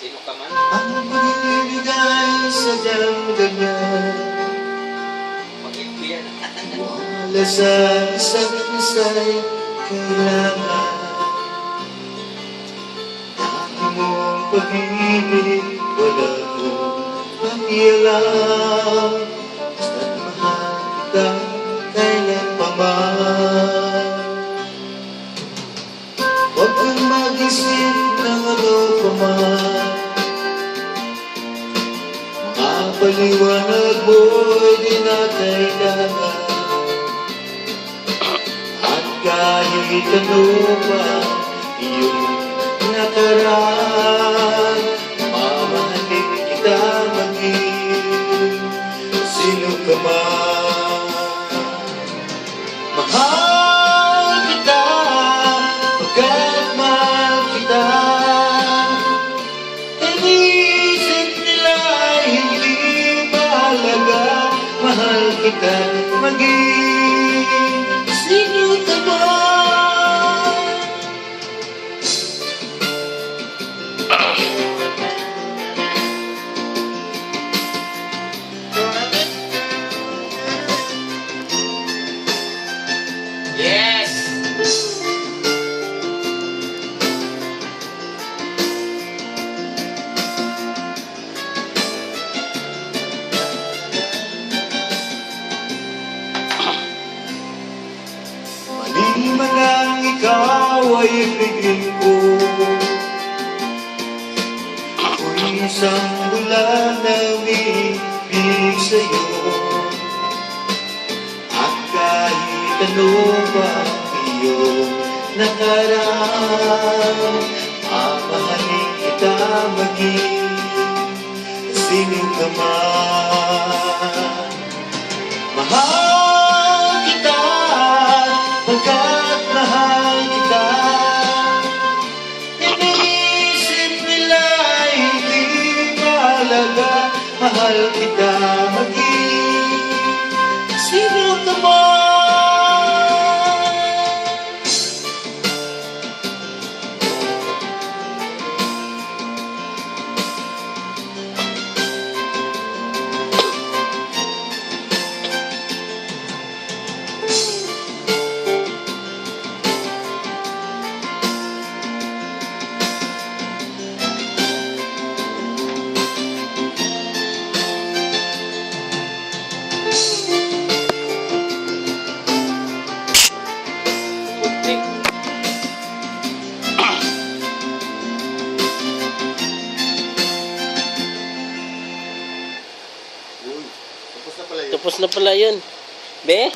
Sino ka man? Ang binibigay sa damdaman, Mag-ipiyan. wala sa isa't isa'y kailangan. Dami mong pag-ibig, wala kong pakialam. Basta't mahal kita kailan pa man. Huwag kang mag-isip ng ano pa man. Mga paliwanag mo'y di na kailangan. At kahit ano pa iyong nakaraan, mamahalin kita maging sino ka man. Mahal kita pagkat mahal kita. Inisip nila hindi mahalaga. Mahal kita maging sino ka man. Yes! Mali man ang ikaw ay ibigin ko. Ako'y isang bulan na umiibig sa'yo. At kahit ano pa iyong nakaraan, mamahalin kita maging sino ka man. Mahal kita pagkat mahal kita. Iniisip nila hindi mahalaga. Mahal kita maging sino ka man. Tapos na pala yun. Be?